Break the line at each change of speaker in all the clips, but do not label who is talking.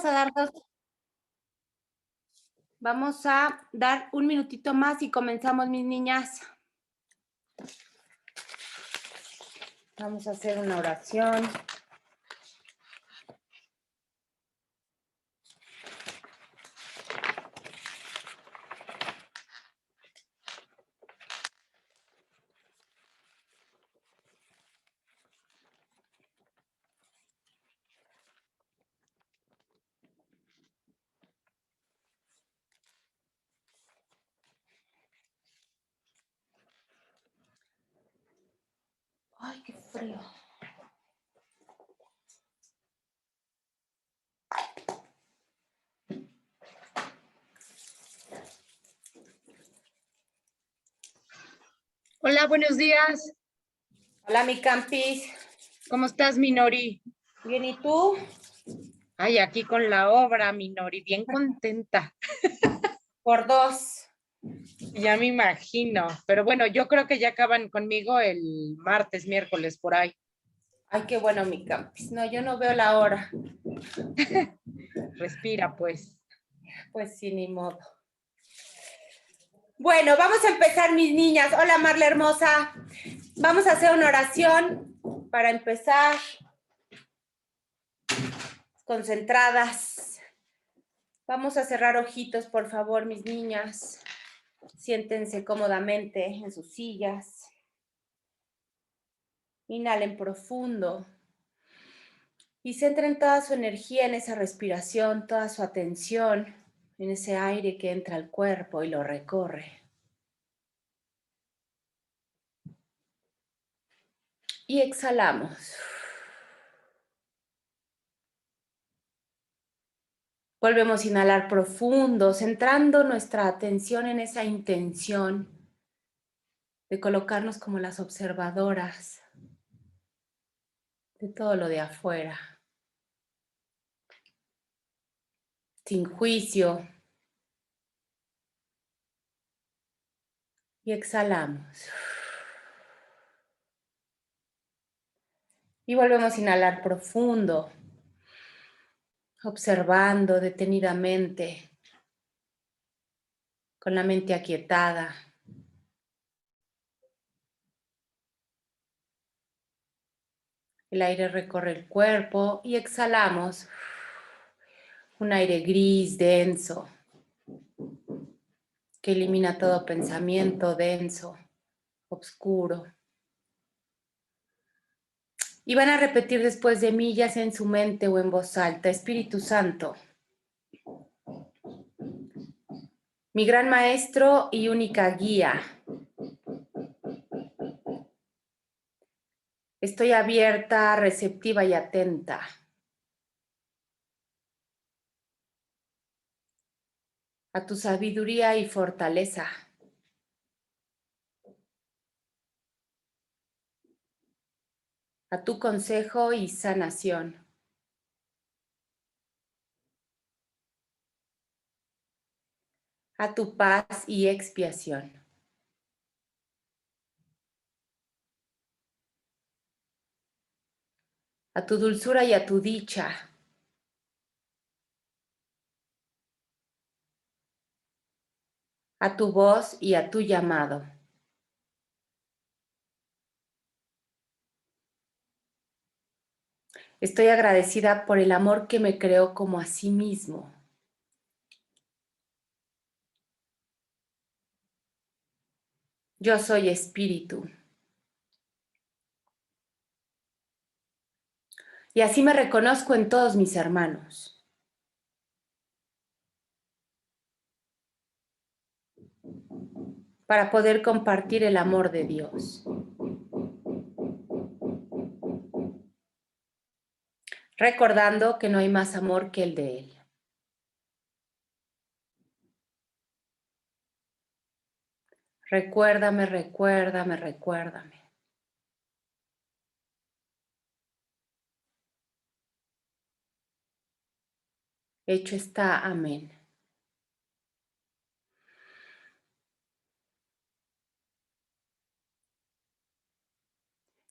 a dar vamos a dar un minutito más y comenzamos, mis niñas. Vamos a hacer una oración. Ay, qué frío.
Hola, buenos días.
Hola, mi Campis.
¿Cómo estás, mi Nori?
Bien, ¿y tú?
Ay, aquí con la obra, mi Nori, bien contenta.
Por dos.
Ya me imagino. Pero bueno, yo creo que ya acaban conmigo el martes, miércoles, por ahí.
Ay, qué bueno, mi Campis. No, yo no veo la hora.
Respira, pues.
Pues sí, ni modo. Bueno, vamos a empezar, mis niñas. Hola, Marla hermosa. Vamos a hacer una oración para empezar. Concentradas. Vamos a cerrar ojitos, por favor, mis niñas. Siéntense cómodamente en sus sillas. Inhalen profundo y centren toda su energía en esa respiración, toda su atención en ese aire que entra al cuerpo y lo recorre. Y exhalamos. Volvemos a inhalar profundo, centrando nuestra atención en esa intención de colocarnos como las observadoras de todo lo de afuera, sin juicio. Y exhalamos. Y volvemos a inhalar profundo, observando detenidamente, con la mente aquietada. El aire recorre el cuerpo y exhalamos un aire gris, denso, que elimina todo pensamiento denso, oscuro. Y van a repetir después de mí, ya sea en su mente o en voz alta: Espíritu Santo, mi gran maestro y única guía. Estoy abierta, receptiva y atenta a tu sabiduría y fortaleza. A tu consejo y sanación. A tu paz y expiación. A tu dulzura y a tu dicha. A tu voz y a tu llamado. Estoy agradecida por el amor que me creó como a sí mismo. Yo soy espíritu. Y así me reconozco en todos mis hermanos. Para poder compartir el amor de Dios. Recordando que no hay más amor que el de Él. Recuérdame, recuérdame, recuérdame. Hecho está, amén.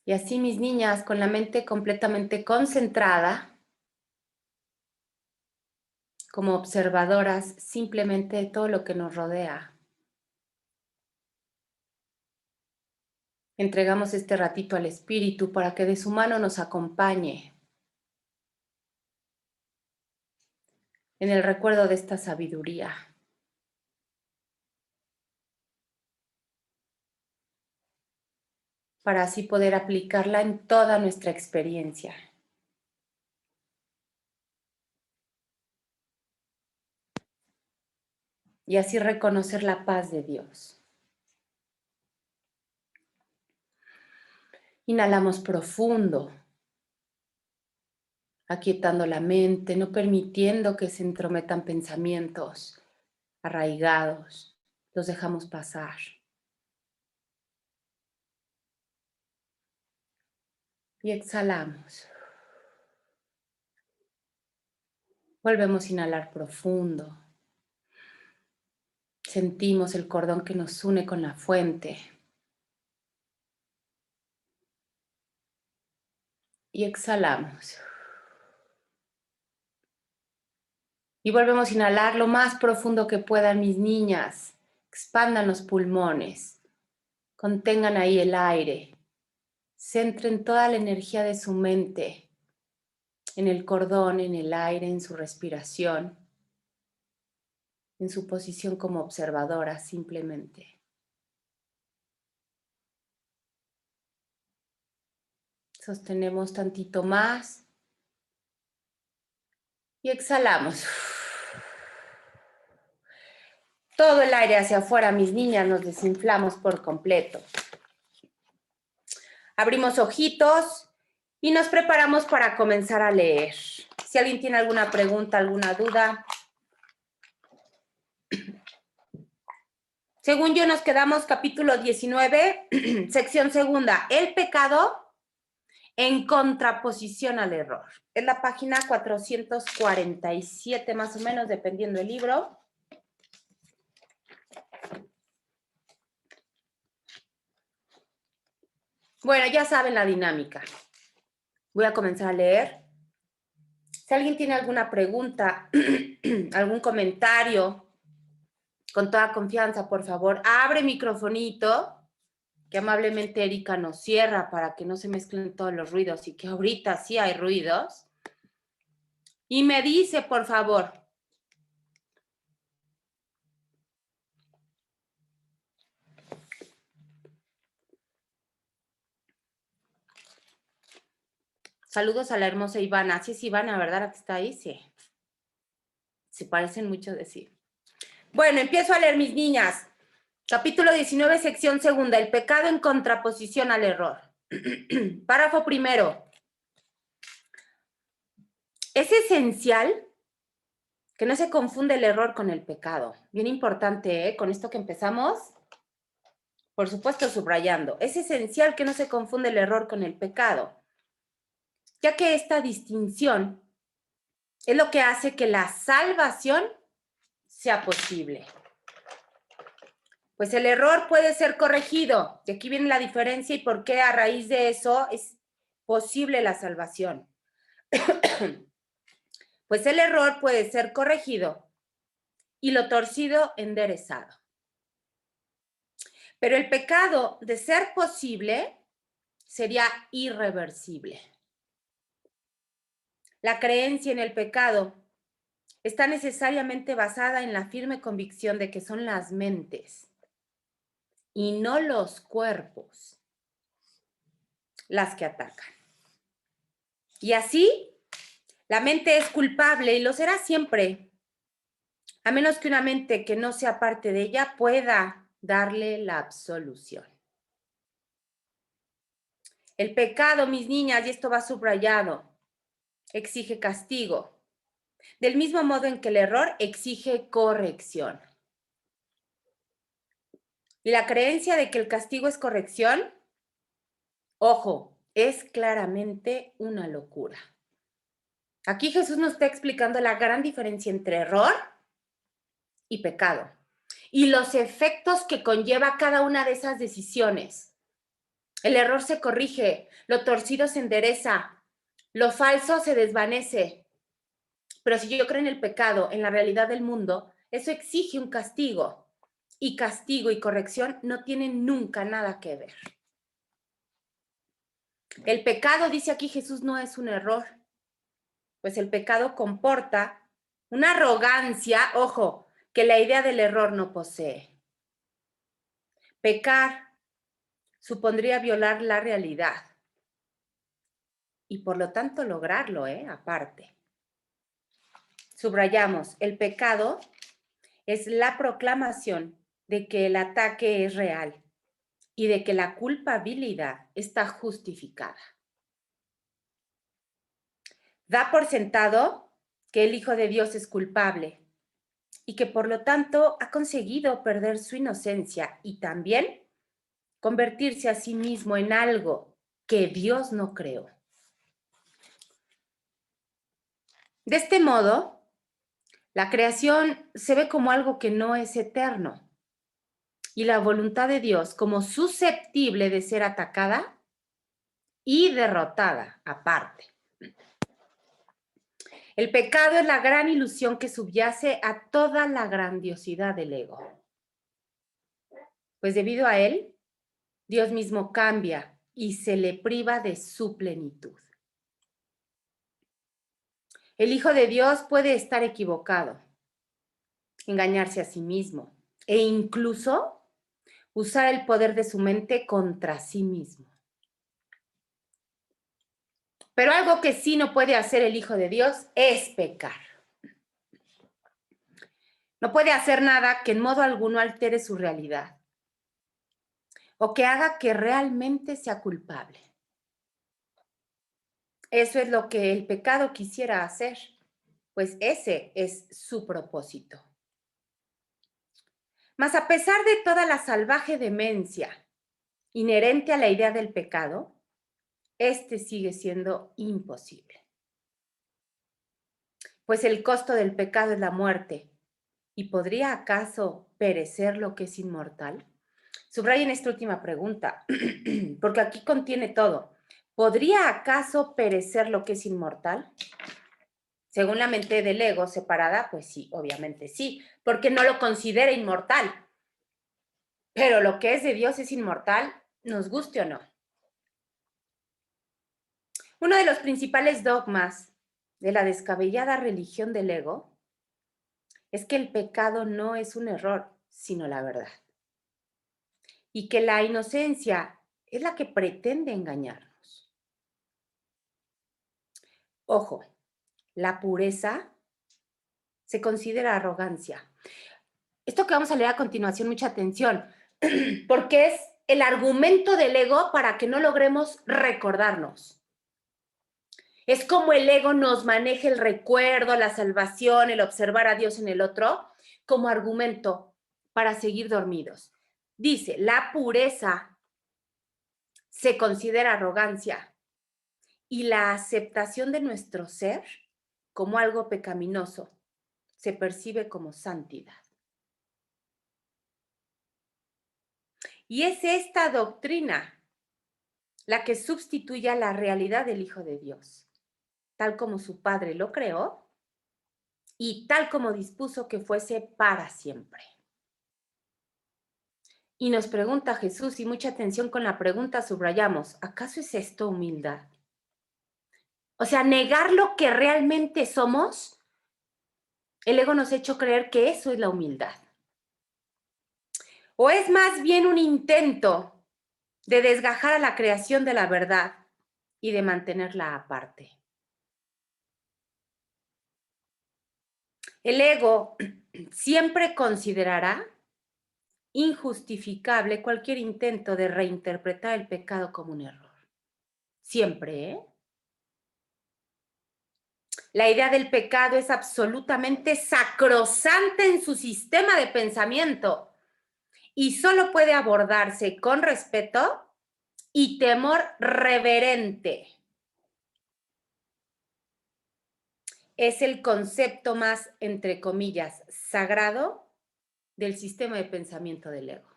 Y así, mis niñas, con la mente completamente concentrada, como observadoras simplemente de todo lo que nos rodea. Entregamos este ratito al Espíritu para que de su mano nos acompañe en el recuerdo de esta sabiduría. Para así poder aplicarla en toda nuestra experiencia. Y así reconocer la paz de Dios. Inhalamos profundo, aquietando la mente, no permitiendo que se entrometan pensamientos arraigados. Los dejamos pasar. Y exhalamos. Volvemos a inhalar profundo. Sentimos el cordón que nos une con la fuente. Y exhalamos. Y volvemos a inhalar lo más profundo que puedan, mis niñas. Expandan los pulmones. Contengan ahí el aire. Centren toda la energía de su mente en el cordón, en el aire, en su respiración, en su posición como observadora simplemente. Sostenemos tantito más y exhalamos. Todo el aire hacia afuera, mis niñas, nos desinflamos por completo. Abrimos ojitos y nos preparamos para comenzar a leer. Si alguien tiene alguna pregunta, alguna duda. Según yo, nos quedamos capítulo 19, sección segunda, el pecado en contraposición al error. Es la página 447 más o menos, dependiendo del libro. Bueno, ya saben la dinámica. Voy a comenzar a leer. Si alguien tiene alguna pregunta, algún comentario, con toda confianza, por favor, abre microfonito, que amablemente Erika nos cierra para que no se mezclen todos los ruidos y que ahorita sí hay ruidos. Y me dice, por favor. Saludos a la hermosa Ivana. Sí es Ivana, ¿verdad? La que está ahí, sí. Se parecen mucho de sí. Bueno, empiezo a leer, mis niñas. Capítulo 19, sección segunda. El pecado en contraposición al error. Párrafo primero. Es esencial que no se confunde el error con el pecado. Bien importante, ¿eh? Con esto que empezamos, por supuesto, subrayando. Es esencial que no se confunde el error con el pecado, ya que esta distinción es lo que hace que la salvación sea posible. Pues el error puede ser corregido. Y aquí viene la diferencia y por qué a raíz de eso es posible la salvación. Pues el error puede ser corregido y lo torcido enderezado. Pero el pecado, de ser posible, sería irreversible. La creencia en el pecado está necesariamente basada en la firme convicción de que son las mentes y no los cuerpos las que atacan. Y así, la mente es culpable y lo será siempre, a menos que una mente que no sea parte de ella pueda darle la absolución. El pecado, mis niñas, y esto va subrayado, exige castigo, del mismo modo en que el error exige corrección. Y la creencia de que el castigo es corrección, ojo, es claramente una locura. Aquí Jesús nos está explicando la gran diferencia entre error y pecado y los efectos que conlleva cada una de esas decisiones. El error se corrige, lo torcido se endereza, lo falso se desvanece, Pero si yo creo en el pecado, en la realidad del mundo, eso exige un castigo. Y castigo y corrección no tienen nunca nada que ver. El pecado, dice aquí Jesús, no es un error, pues el pecado comporta una arrogancia, ojo, que la idea del error no posee. Pecar supondría violar la realidad y por lo tanto lograrlo, aparte. Subrayamos, el pecado es la proclamación de que el ataque es real y de que la culpabilidad está justificada. Da por sentado que el Hijo de Dios es culpable y que por lo tanto ha conseguido perder su inocencia y también convertirse a sí mismo en algo que Dios no creó. De este modo, la creación se ve como algo que no es eterno y la voluntad de Dios como susceptible de ser atacada y derrotada aparte. El pecado es la gran ilusión que subyace a toda la grandiosidad del ego. Pues debido a él, Dios mismo cambia y se le priva de su plenitud. El Hijo de Dios puede estar equivocado, engañarse a sí mismo e incluso usar el poder de su mente contra sí mismo. Pero algo que sí no puede hacer el Hijo de Dios es pecar. No puede hacer nada que en modo alguno altere su realidad o que haga que realmente sea culpable. Eso es lo que el pecado quisiera hacer, pues ese es su propósito. Mas a pesar de toda la salvaje demencia inherente a la idea del pecado, este sigue siendo imposible. Pues el costo del pecado es la muerte. ¿Y podría acaso perecer lo que es inmortal? Subrayen esta última pregunta, porque aquí contiene todo. ¿Podría acaso perecer lo que es inmortal? Según la mente del ego separada, pues sí, obviamente sí, porque no lo considera inmortal. Pero lo que es de Dios es inmortal, nos guste o no. Uno de los principales dogmas de la descabellada religión del ego es que el pecado no es un error, sino la verdad. Y que la inocencia es la que pretende engañarnos. Ojo, la pureza se considera arrogancia. Esto que vamos a leer a continuación, mucha atención, porque es el argumento del ego para que no logremos recordarnos. Es como el ego nos maneja el recuerdo, la salvación, el observar a Dios en el otro, como argumento para seguir dormidos. Dice, la pureza se considera arrogancia y la aceptación de nuestro ser como algo pecaminoso se percibe como santidad. Y es esta doctrina la que sustituye a la realidad del Hijo de Dios, tal como su Padre lo creó y tal como dispuso que fuese para siempre. Y nos pregunta Jesús, y mucha atención con la pregunta subrayamos, ¿acaso es esto humildad? O sea, negar lo que realmente somos, el ego nos ha hecho creer que eso es la humildad. ¿O es más bien un intento de desgajar a la creación de la verdad y de mantenerla aparte? El ego siempre considerará injustificable cualquier intento de reinterpretar el pecado como un error. Siempre, ¿eh? La idea del pecado es absolutamente sacrosanta en su sistema de pensamiento y solo puede abordarse con respeto y temor reverente. Es el concepto más, entre comillas, sagrado del sistema de pensamiento del ego.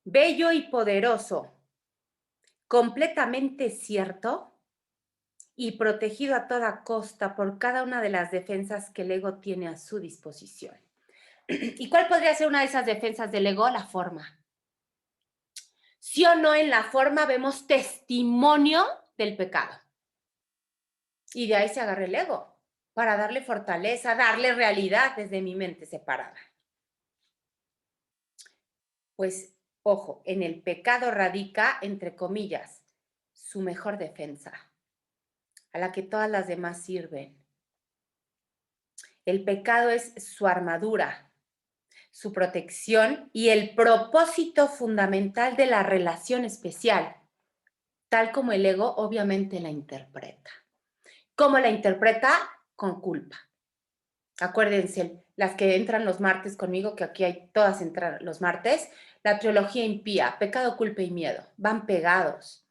Bello y poderoso, completamente cierto y protegido a toda costa por cada una de las defensas que el ego tiene a su disposición. ¿Y cuál podría ser una de esas defensas del ego? La forma. Sí o no, en la forma vemos testimonio del pecado. Y de ahí se agarra el ego, para darle fortaleza, darle realidad desde mi mente separada. Pues, ojo, en el pecado radica, entre comillas, su mejor defensa, a la que todas las demás sirven. El pecado es su armadura, su protección y el propósito fundamental de la relación especial, tal como el ego obviamente la interpreta. ¿Cómo la interpreta? Con culpa. Acuérdense, las que entran los martes conmigo, que aquí hay todas entran los martes, la trilogía impía, pecado, culpa y miedo, van pegados.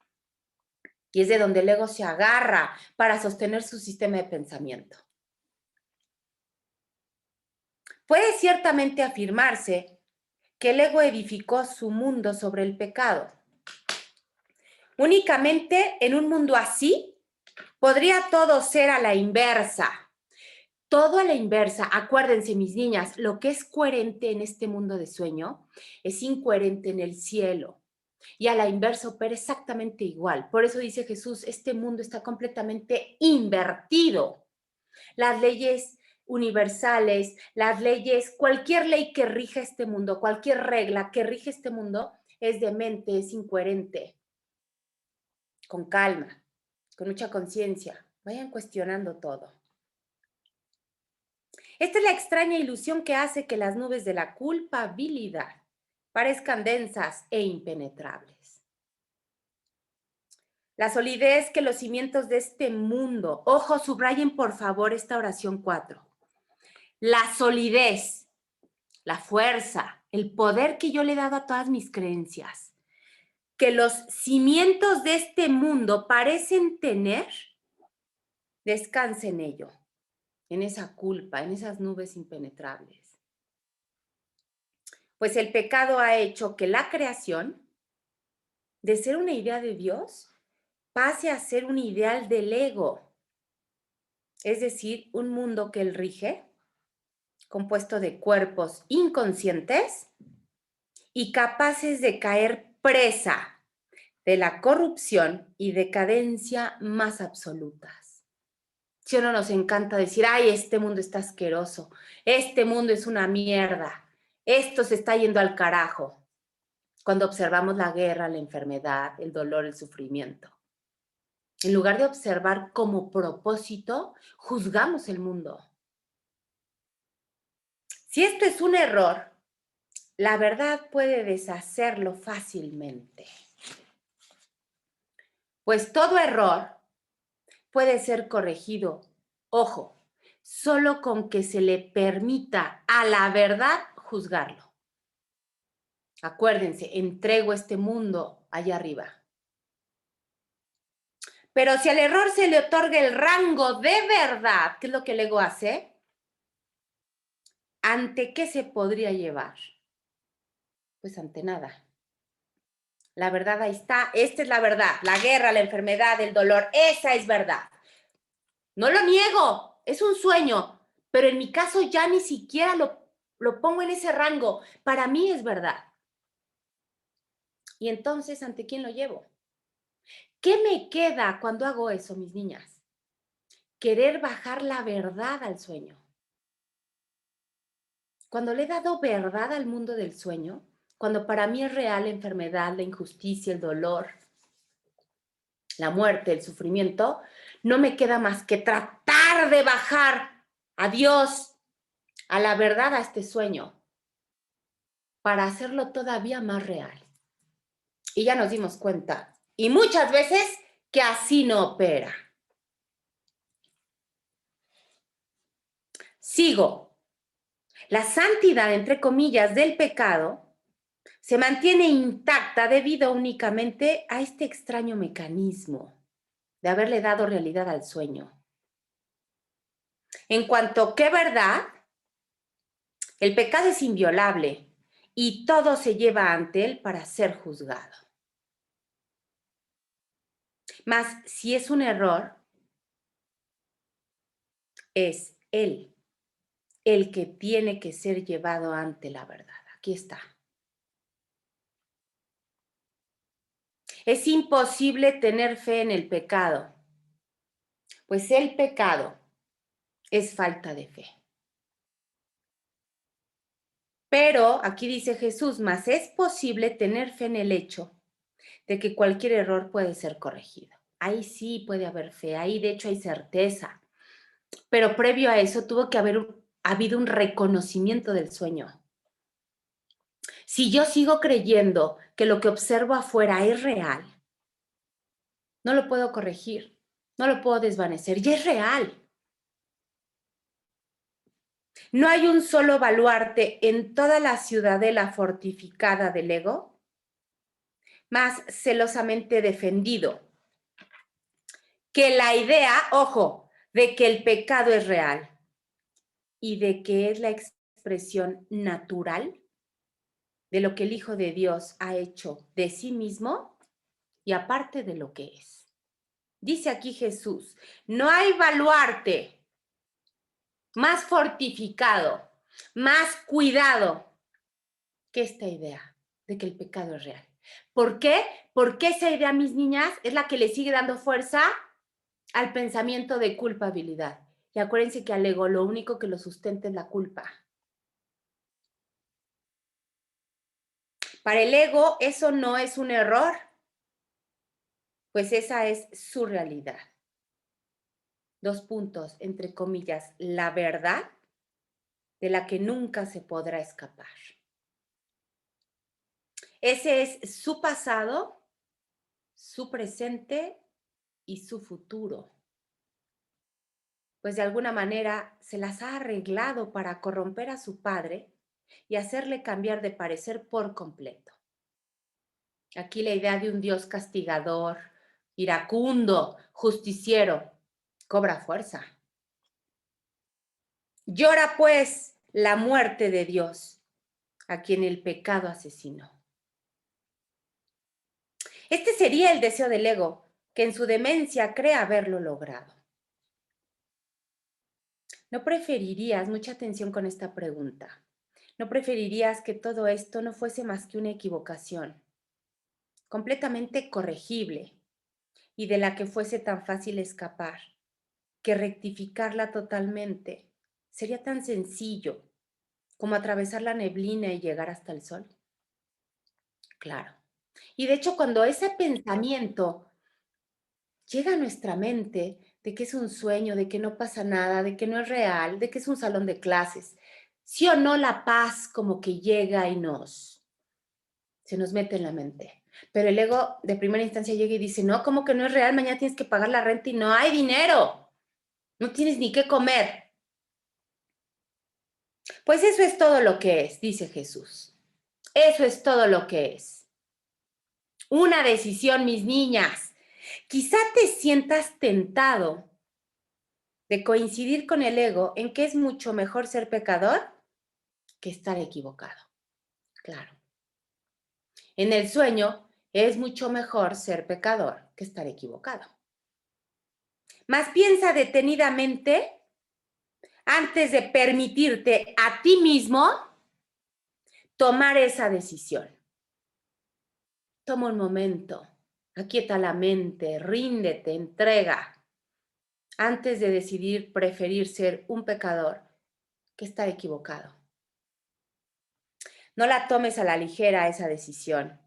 Y es de donde el ego se agarra para sostener su sistema de pensamiento. Puede ciertamente afirmarse que el ego edificó su mundo sobre el pecado. Únicamente en un mundo así podría todo ser a la inversa. Todo a la inversa. Acuérdense, mis niñas, lo que es coherente en este mundo de sueño es incoherente en el cielo. Y a la inversa opera exactamente igual. Por eso dice Jesús, este mundo está completamente invertido. Las leyes universales, las leyes, cualquier ley que rija este mundo, cualquier regla que rige este mundo es demente, es incoherente. Con calma, con mucha conciencia, vayan cuestionando todo. Esta es la extraña ilusión que hace que las nubes de la culpabilidad parezcan densas e impenetrables. La solidez que los cimientos de este mundo, ojo, subrayen por favor esta oración 4. La solidez, la fuerza, el poder que yo le he dado a todas mis creencias, que los cimientos de este mundo parecen tener, descanse en ello, en esa culpa, en esas nubes impenetrables. Pues el pecado ha hecho que la creación, de ser una idea de Dios, pase a ser un ideal del ego, es decir, un mundo que él rige, compuesto de cuerpos inconscientes y capaces de caer presa de la corrupción y decadencia más absolutas. Si no nos encanta decir, ay, este mundo está asqueroso, este mundo es una mierda, esto se está yendo al carajo, cuando observamos la guerra, la enfermedad, el dolor, el sufrimiento. En lugar de observar como propósito, juzgamos el mundo. Si esto es un error, la verdad puede deshacerlo fácilmente. Pues todo error puede ser corregido, ojo, solo con que se le permita a la verdad juzgarlo. Acuérdense, entrego este mundo allá arriba. Pero si al error se le otorga el rango de verdad, ¿qué es lo que el ego hace? ¿Ante qué se podría llevar? Pues ante nada. La verdad ahí está, esta es la verdad, la guerra, la enfermedad, el dolor, esa es verdad. No lo niego, es un sueño, pero en mi caso ya ni siquiera lo pongo en ese rango. Para mí es verdad. Y entonces, ¿ante quién lo llevo? ¿Qué me queda cuando hago eso, mis niñas? Querer bajar la verdad al sueño. Cuando le he dado verdad al mundo del sueño, cuando para mí es real la enfermedad, la injusticia, el dolor, la muerte, el sufrimiento, no me queda más que tratar de bajar a Dios, a la verdad, a este sueño, para hacerlo todavía más real. Y ya nos dimos cuenta, y muchas veces, que así no opera. Sigo. La santidad, entre comillas, del pecado se mantiene intacta debido únicamente a este extraño mecanismo de haberle dado realidad al sueño. En cuanto que verdad, el pecado es inviolable y todo se lleva ante él para ser juzgado. Mas si es un error, es Él el que tiene que ser llevado ante la verdad. Aquí está. Es imposible tener fe en el pecado, pues el pecado es falta de fe. Pero aquí dice Jesús, mas es posible tener fe en el hecho de que cualquier error puede ser corregido. Ahí sí puede haber fe, ahí de hecho hay certeza. Pero previo a eso tuvo que haber habido un reconocimiento del sueño. Si yo sigo creyendo que lo que observo afuera es real, no lo puedo corregir, no lo puedo desvanecer, ya es real. No hay un solo baluarte en toda la ciudadela fortificada del ego más celosamente defendido que la idea, ojo, de que el pecado es real y de que es la expresión natural de lo que el Hijo de Dios ha hecho de sí mismo y aparte de lo que es. Dice aquí Jesús, no hay baluarte más fortificado, más cuidado que esta idea de que el pecado es real. ¿Por qué? Porque esa idea, mis niñas, es la que le sigue dando fuerza al pensamiento de culpabilidad. Y acuérdense que al ego lo único que lo sustenta es la culpa. Para el ego eso no es un error, pues esa es su realidad. Dos puntos, entre comillas, la verdad de la que nunca se podrá escapar. Ese es su pasado, su presente y su futuro. Pues de alguna manera se las ha arreglado para corromper a su padre y hacerle cambiar de parecer por completo. Aquí la idea de un Dios castigador, iracundo, justiciero, cobra fuerza. Llora pues la muerte de Dios, a quien el pecado asesinó. Este sería el deseo del ego, que en su demencia cree haberlo logrado. ¿No preferirías, mucha atención con esta pregunta, no preferirías que todo esto no fuese más que una equivocación, completamente corregible y de la que fuese tan fácil escapar, que rectificarla totalmente sería tan sencillo como atravesar la neblina y llegar hasta el sol? Claro. Y de hecho, cuando ese pensamiento llega a nuestra mente de que es un sueño, de que no pasa nada, de que no es real, de que es un salón de clases, sí o no la paz como que llega y se nos mete en la mente. Pero el ego de primera instancia llega y dice, no, como que no es real, mañana tienes que pagar la renta y no hay dinero, no tienes ni qué comer. Pues eso es todo lo que es, dice Jesús. Eso es todo lo que es. Una decisión, mis niñas. Quizá te sientas tentado de coincidir con el ego en que es mucho mejor ser pecador que estar equivocado. Claro. En el sueño es mucho mejor ser pecador que estar equivocado. Mas piensa detenidamente antes de permitirte a ti mismo tomar esa decisión. Toma un momento, aquieta la mente, ríndete, entrega, antes de decidir preferir ser un pecador que estar equivocado. No la tomes a la ligera esa decisión,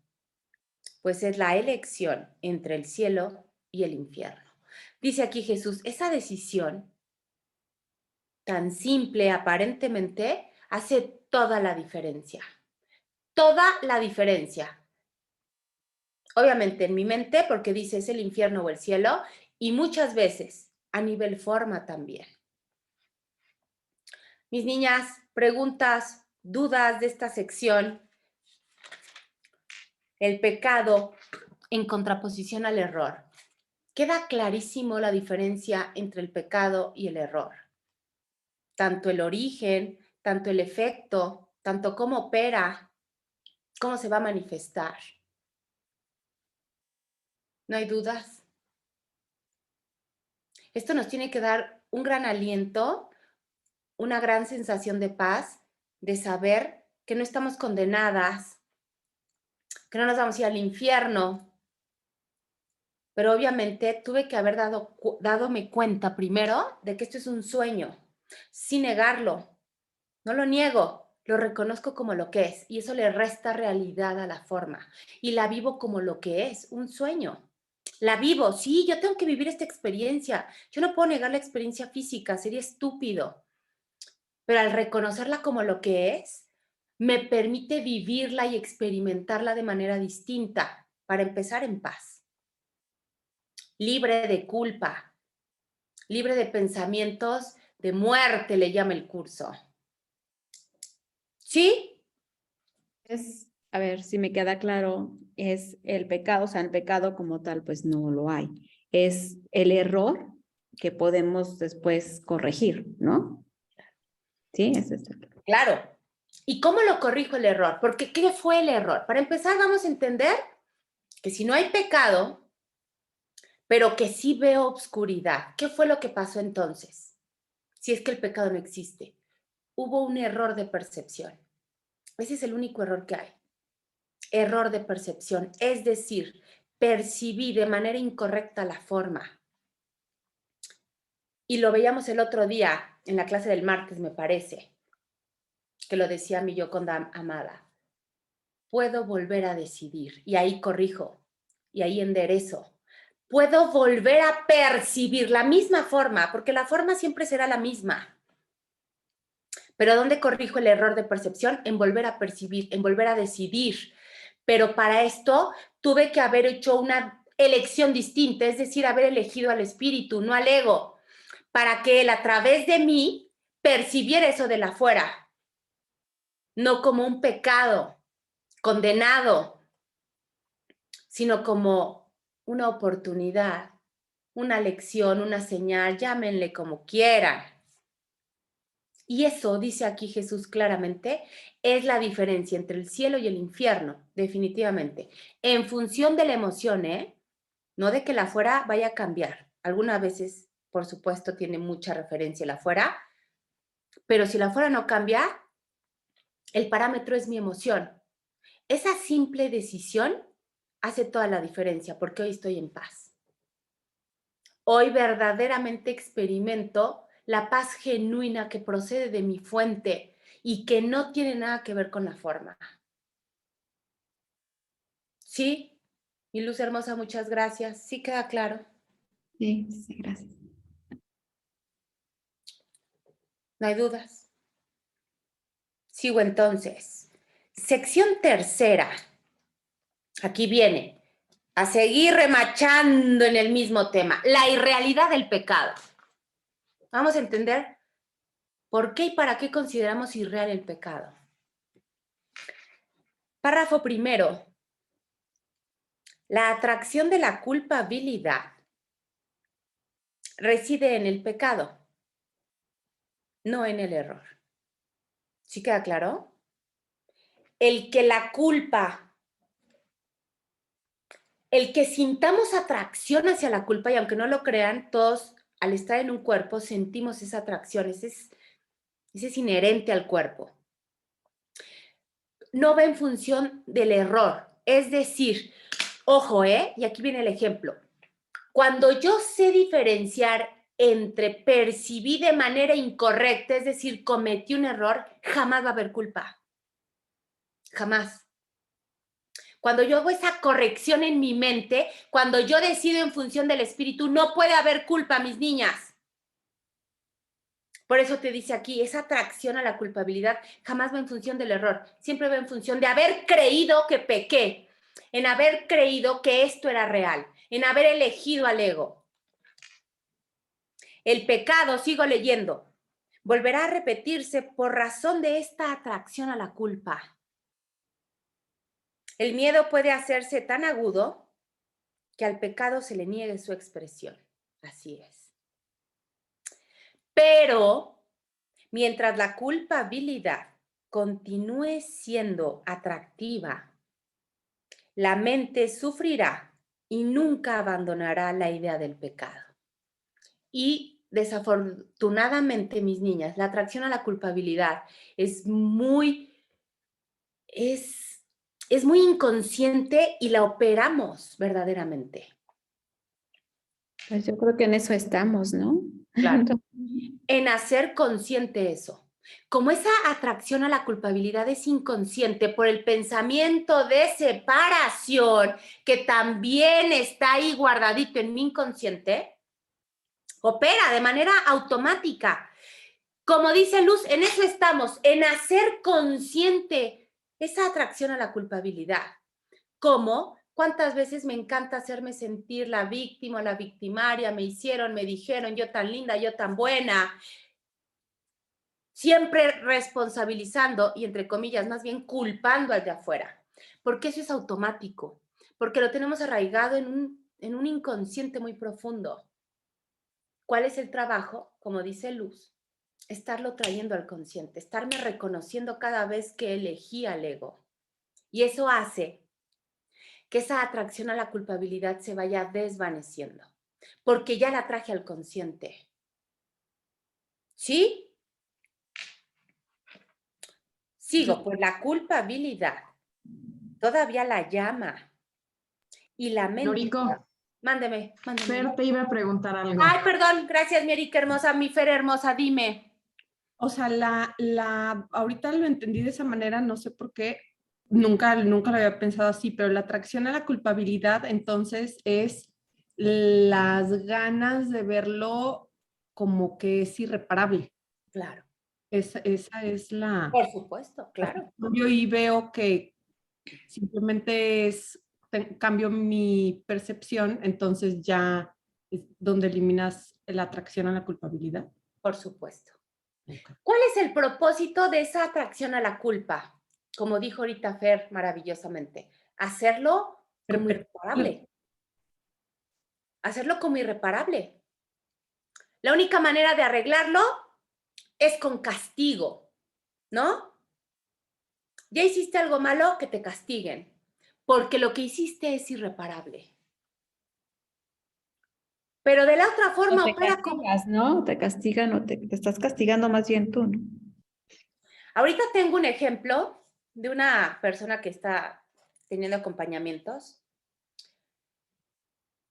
pues es la elección entre el cielo y el infierno. Dice aquí Jesús, esa decisión tan simple aparentemente hace toda la diferencia. Toda la diferencia. Obviamente en mi mente, porque dice es el infierno o el cielo, y muchas veces a nivel forma también. Mis niñas, preguntas, dudas de esta sección. El pecado en contraposición al error. Queda clarísimo la diferencia entre el pecado y el error. Tanto el origen, tanto el efecto, tanto cómo opera, cómo se va a manifestar. ¿No hay dudas? Esto nos tiene que dar un gran aliento, una gran sensación de paz, de saber que no estamos condenadas, que no nos vamos a ir al infierno. Pero obviamente tuve que haber dadome cuenta primero de que esto es un sueño, sin negarlo. No lo niego, lo reconozco como lo que es y eso le resta realidad a la forma y la vivo como lo que es, un sueño. La vivo, sí, yo tengo que vivir esta experiencia. Yo no puedo negar la experiencia física, sería estúpido. Pero al reconocerla como lo que es, me permite vivirla y experimentarla de manera distinta, para empezar en paz, libre de culpa, libre de pensamientos de muerte, le llama el curso. ¿Sí?
A ver, si me queda claro, es el pecado, o sea, el pecado como tal, pues no lo hay. Es el error que podemos después corregir, ¿no? Sí, es esto.
Claro. ¿Y cómo lo corrijo el error? Porque ¿qué fue el error? Para empezar, vamos a entender que si no hay pecado, pero que sí veo obscuridad, ¿qué fue lo que pasó entonces? Si es que el pecado no existe. Hubo un error de percepción. Ese es el único error que hay. Error de percepción, es decir, percibí de manera incorrecta la forma. Y lo veíamos el otro día en la clase del martes, me parece, que lo decía mi Yoconda amada. Puedo volver a decidir y ahí corrijo y ahí enderezo. Puedo volver a percibir la misma forma, porque la forma siempre será la misma. Pero ¿dónde corrijo el error de percepción? En volver a percibir, en volver a decidir. Pero para esto tuve que haber hecho una elección distinta, es decir, haber elegido al espíritu, no al ego, para que él a través de mí percibiera eso de la afuera, no como un pecado condenado, sino como una oportunidad, una lección, una señal, llámenle como quieran. Y eso, dice aquí Jesús claramente, es la diferencia entre el cielo y el infierno, definitivamente. En función de la emoción, ¿eh? No de que la afuera vaya a cambiar. Algunas veces, por supuesto, tiene mucha referencia la afuera, pero si la afuera no cambia, el parámetro es mi emoción. Esa simple decisión hace toda la diferencia porque hoy estoy en paz. Hoy verdaderamente experimento la paz genuina que procede de mi fuente y que no tiene nada que ver con la forma. ¿Sí? Mi luz hermosa, muchas gracias. ¿Sí queda claro?
Sí, sí, gracias.
¿No hay dudas? Sigo entonces. Sección tercera. Aquí viene a seguir remachando en el mismo tema, la irrealidad del pecado. Vamos a entender por qué y para qué consideramos irreal el pecado. Párrafo primero. La atracción de la culpabilidad reside en el pecado, no en el error. ¿Sí queda claro? El que la culpa, el que sintamos atracción hacia la culpa, y aunque no lo crean, todos al estar en un cuerpo sentimos esa atracción, ese es inherente al cuerpo. No va en función del error, es decir, ojo, y aquí viene el ejemplo. Cuando yo sé diferenciar entre percibí de manera incorrecta, es decir, cometí un error, jamás va a haber culpa. Jamás. Cuando yo hago esa corrección en mi mente, cuando yo decido en función del espíritu, no puede haber culpa, mis niñas. Por eso te dice aquí, esa atracción a la culpabilidad jamás va en función del error, siempre va en función de haber creído que pequé, en haber creído que esto era real, en haber elegido al ego. El pecado, sigo leyendo, volverá a repetirse por razón de esta atracción a la culpa. El miedo puede hacerse tan agudo que al pecado se le niegue su expresión. Así es. Pero mientras la culpabilidad continúe siendo atractiva, la mente sufrirá y nunca abandonará la idea del pecado. Y desafortunadamente, mis niñas, la atracción a la culpabilidad es muy inconsciente y la operamos verdaderamente.
Pues yo creo que en eso estamos, ¿no?
Claro. En hacer consciente eso. Como esa atracción a la culpabilidad es inconsciente por el pensamiento de separación que también está ahí guardadito en mi inconsciente, opera de manera automática. Como dice Luz, en eso estamos, en hacer consciente esa atracción a la culpabilidad. ¿Cómo? ¿Cuántas veces me encanta hacerme sentir la víctima, la victimaria? Me hicieron, me dijeron, yo tan linda, yo tan buena. Siempre responsabilizando y, entre comillas, más bien culpando al de afuera. Porque eso es automático. Porque lo tenemos arraigado en un inconsciente muy profundo. ¿Cuál es el trabajo? Como dice Luz, estarlo trayendo al consciente, estarme reconociendo cada vez que elegí al ego. Y eso hace que esa atracción a la culpabilidad se vaya desvaneciendo, porque ya la traje al consciente. ¿Sí? Sigo, pues la culpabilidad todavía la llama y la mente.
Noriko,
Mándeme.
Fer te iba a preguntar algo.
Ay, perdón, gracias, mi Erika hermosa, mi Fer hermosa, dime.
O sea, ahorita lo entendí de esa manera, no sé por qué, nunca lo había pensado así, pero la atracción a la culpabilidad entonces es las ganas de verlo como que es irreparable.
Claro.
Esa es la...
Por supuesto, claro.
Yo y veo que simplemente cambio mi percepción, entonces ya es donde eliminas la atracción a la culpabilidad.
Por supuesto.
Okay.
¿Cuál es el propósito de esa atracción a la culpa? Como dijo ahorita Fer maravillosamente, hacerlo como irreparable. Hacerlo como irreparable. La única manera de arreglarlo es con castigo, ¿no? Ya hiciste algo malo, que te castiguen, porque lo que hiciste es irreparable. Pero de la otra forma
O te
opera como...
castigas, ¿no? Te castigan o te estás castigando más bien tú, ¿no?
Ahorita tengo un ejemplo de una persona que está teniendo acompañamientos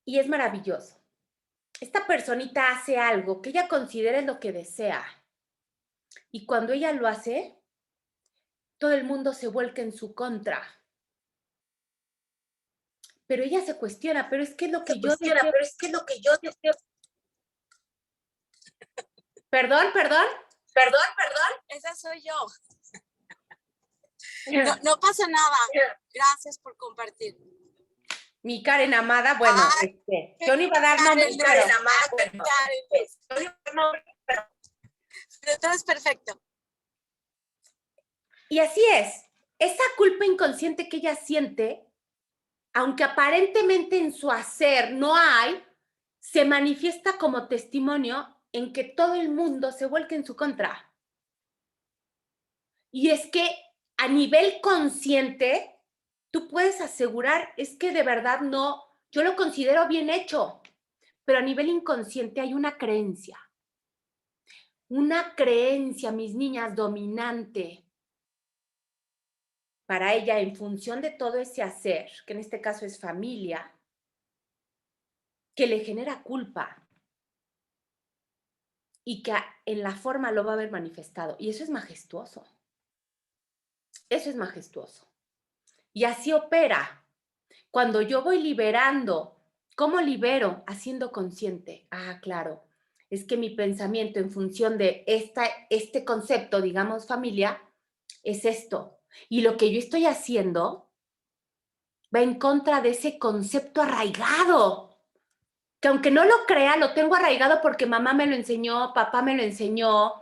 y es maravilloso. Esta personita hace algo que ella considera lo que desea y cuando ella lo hace, todo el mundo se vuelca en su contra. Pero ella se cuestiona, pero es que es lo que yo deseo. Perdón.
Esa soy yo. No pasa nada. Gracias por compartir.
Mi Karen amada, bueno, yo no iba a dar nombres,
Pero todo es perfecto.
y así es. Esa culpa inconsciente que ella siente, aunque aparentemente en su hacer no hay, se manifiesta como testimonio en que todo el mundo se vuelca en su contra. Y es que a nivel consciente, tú puedes asegurar, es que de verdad no, yo lo considero bien hecho, pero a nivel inconsciente hay una creencia, mis niñas, dominante para ella en función de todo ese hacer, que en este caso es familia, que le genera culpa y que en la forma lo va a haber manifestado. Y eso es majestuoso. Eso es majestuoso. Y así opera. Cuando yo voy liberando, ¿cómo libero? Haciendo consciente. Ah, claro. Es que mi pensamiento en función de este concepto, digamos, familia, es esto. Y lo que yo estoy haciendo va en contra de ese concepto arraigado. Que aunque no lo crea, lo tengo arraigado porque mamá me lo enseñó, papá me lo enseñó,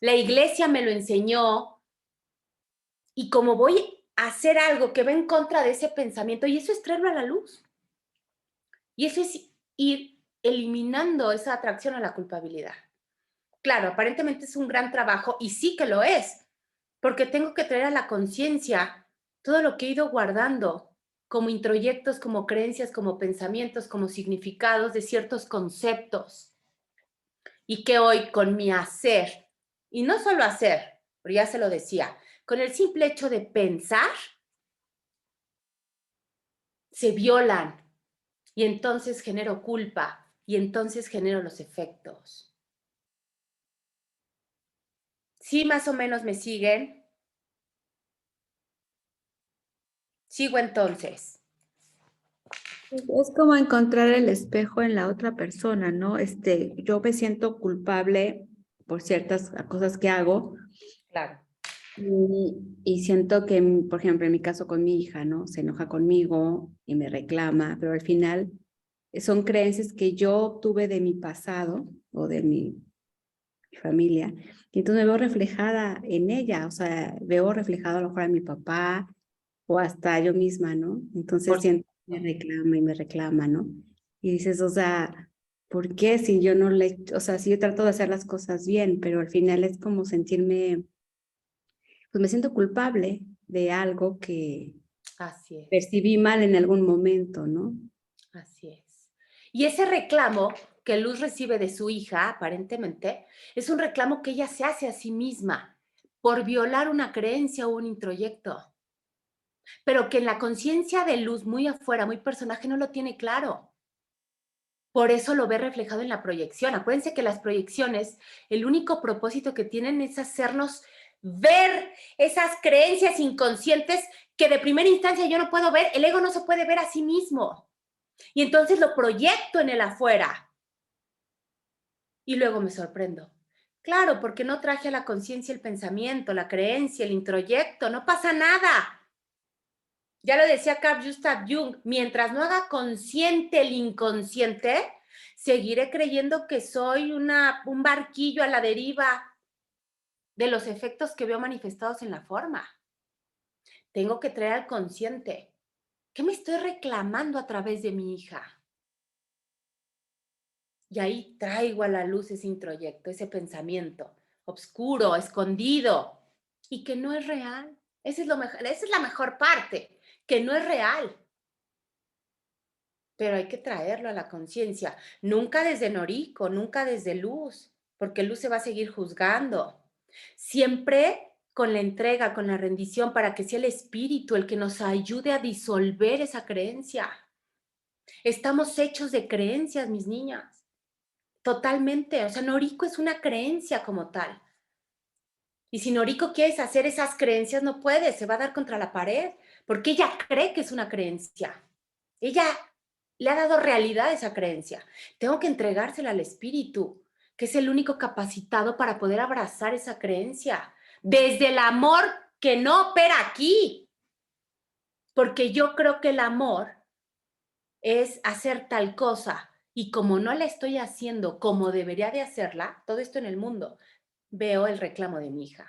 la iglesia me lo enseñó. Y como voy a hacer algo que va en contra de ese pensamiento, y eso es traerlo a la luz. Y eso es ir eliminando esa atracción a la culpabilidad. Claro, aparentemente es un gran trabajo y sí que lo es, porque tengo que traer a la conciencia todo lo que he ido guardando como introyectos, como creencias, como pensamientos, como significados de ciertos conceptos. Y que hoy con mi hacer, y no solo hacer, pero ya se lo decía, con el simple hecho de pensar, se violan y entonces genero culpa y entonces genero los efectos. ¿Sí más o menos me siguen? Sigo entonces.
Es como encontrar el espejo en la otra persona, ¿no? Yo me siento culpable por ciertas cosas que hago
Claro.
y siento que, por ejemplo, en mi caso con mi hija, ¿no? Se enoja conmigo y me reclama, pero al final son creencias que yo obtuve de mi pasado o de mi familia, y entonces me veo reflejada en ella, o sea, veo reflejado a lo mejor a mi papá o hasta yo misma, ¿no? Entonces
Por
siento que me reclama, ¿no? Y dices, o sea, ¿por qué si yo no le, o sea, si yo trato de hacer las cosas bien, pero al final es como sentirme, pues me siento culpable de algo que
Así es,
percibí mal en algún momento, ¿no?
así es. Y ese reclamo que Luz recibe de su hija, aparentemente, es un reclamo que ella se hace a sí misma por violar una creencia o un introyecto, pero que en la conciencia de Luz, muy afuera, muy personaje, no lo tiene claro. Por eso lo ve reflejado en la proyección. Acuérdense que las proyecciones, el único propósito que tienen es hacernos ver esas creencias inconscientes que de primera instancia yo no puedo ver. El ego no se puede ver a sí mismo. Y entonces lo proyecto en el afuera. Y luego me sorprendo. Claro, porque no traje a la conciencia el pensamiento, la creencia, el introyecto. No pasa nada. Ya lo decía Carl Gustav Jung, mientras no haga consciente el inconsciente, seguiré creyendo que soy un barquillo a la deriva de los efectos que veo manifestados en la forma. Tengo que traer al consciente. ¿Qué me estoy reclamando a través de mi hija? Y ahí traigo a la luz ese introyecto, ese pensamiento oscuro, escondido, y que no es real. Esa es la mejor parte, que no es real. Pero hay que traerlo a la conciencia, nunca desde Noriko, nunca desde Luz, porque Luz se va a seguir juzgando. Siempre con la entrega, con la rendición, para que sea el espíritu el que nos ayude a disolver esa creencia. Estamos hechos de creencias, mis niñas, totalmente. O sea, Noriko es una creencia como tal. Y si Noriko quiere hacer esas creencias, no puede, se va a dar contra la pared, porque ella cree que es una creencia. Ella le ha dado realidad a esa creencia. Tengo que entregársela al espíritu, que es el único capacitado para poder abrazar esa creencia, desde el amor que no opera aquí. Porque yo creo que el amor es hacer tal cosa, y como no la estoy haciendo como debería de hacerla, todo esto en el mundo, veo el reclamo de mi hija.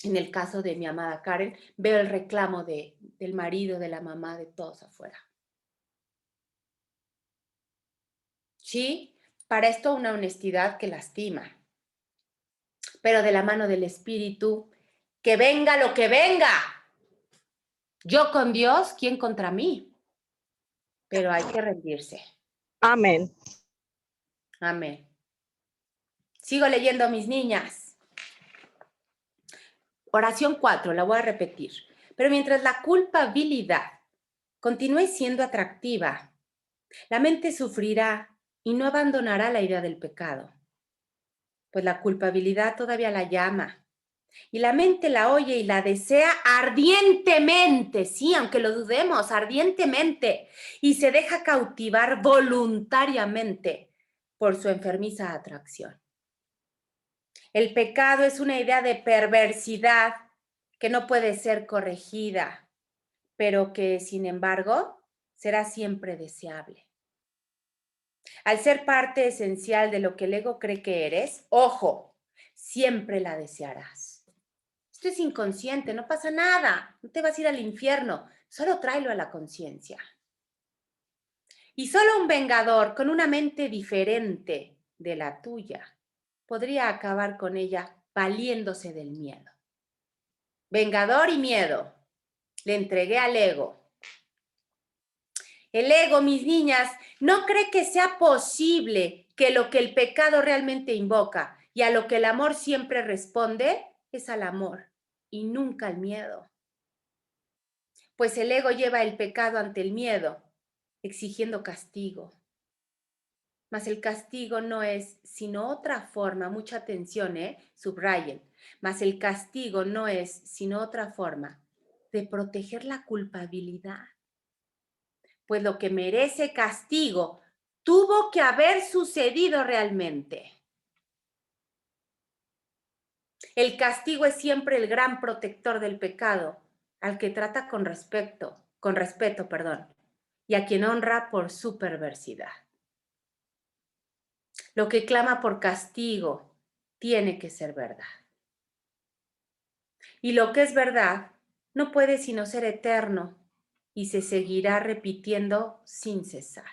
En el caso de mi amada Karen, veo el reclamo del marido, de la mamá, de todos afuera. ¿Sí? Para esto una honestidad que lastima, pero de la mano del espíritu, que venga lo que venga. Yo con Dios, ¿quién contra mí? Pero hay que rendirse.
Amén.
Amén. Sigo leyendo, mis niñas. Oración 4, la voy a repetir. Pero mientras la culpabilidad continúe siendo atractiva, la mente sufrirá y no abandonará la idea del pecado, pues la culpabilidad todavía la llama. Y la mente la oye y la desea ardientemente, sí, aunque lo dudemos, ardientemente, y se deja cautivar voluntariamente por su enfermiza atracción. El pecado es una idea de perversidad que no puede ser corregida, pero que, sin embargo, será siempre deseable. Al ser parte esencial de lo que el ego cree que eres, ojo, siempre la desearás. Esto es inconsciente, no pasa nada, no te vas a ir al infierno, solo tráelo a la conciencia. Y solo un vengador con una mente diferente de la tuya podría acabar con ella valiéndose del miedo. Vengador y miedo, le entregué al ego. El ego, mis niñas, no cree que sea posible que lo que el pecado realmente invoca y a lo que el amor siempre responde es al amor y nunca al miedo. Pues el ego lleva el pecado ante el miedo, exigiendo castigo. Mas el castigo no es sino otra forma, mucha atención, subrayen, mas el castigo no es sino otra forma de proteger la culpabilidad. Pues lo que merece castigo tuvo que haber sucedido realmente. El castigo es siempre el gran protector del pecado, al que trata con respeto, y a quien honra por su perversidad. Lo que clama por castigo tiene que ser verdad. Y lo que es verdad no puede sino ser eterno y se seguirá repitiendo sin cesar.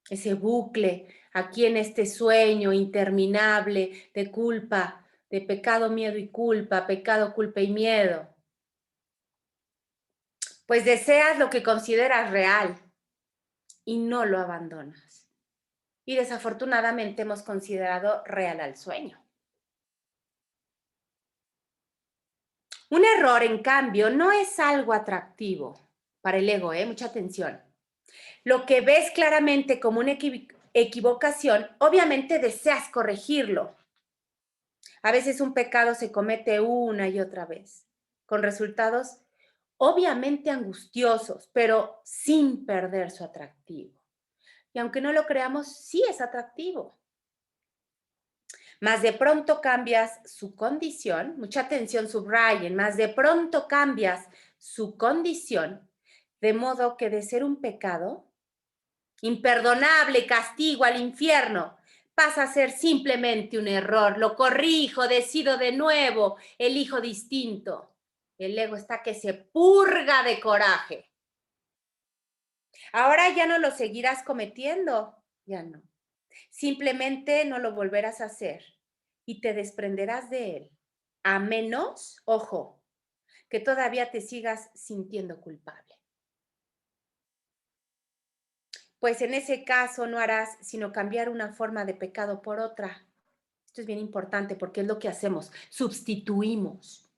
Ese bucle aquí en este sueño interminable de culpa, de pecado, miedo y culpa, pecado, culpa y miedo. Pues deseas lo que consideras real y no lo abandonas. Y desafortunadamente hemos considerado real al sueño. Un error, en cambio, no es algo atractivo para el ego, mucha atención. Lo que ves claramente como una equivocación, obviamente deseas corregirlo. A veces un pecado se comete una y otra vez, con resultados obviamente angustiosos, pero sin perder su atractivo. Y aunque no lo creamos, sí es atractivo. Mas de pronto cambias su condición, mucha atención, subrayen, mas de pronto cambias su condición, de modo que de ser un pecado imperdonable, castigo al infierno, pasa a ser simplemente un error. Lo corrijo, decido de nuevo, elijo distinto. El ego está que se purga de coraje. Ahora ya no lo seguirás cometiendo, ya no. Simplemente no lo volverás a hacer y te desprenderás de él, a menos, ojo, que todavía te sigas sintiendo culpable. Pues en ese caso no harás sino cambiar una forma de pecado por otra. Esto es bien importante porque es lo que hacemos, sustituimos,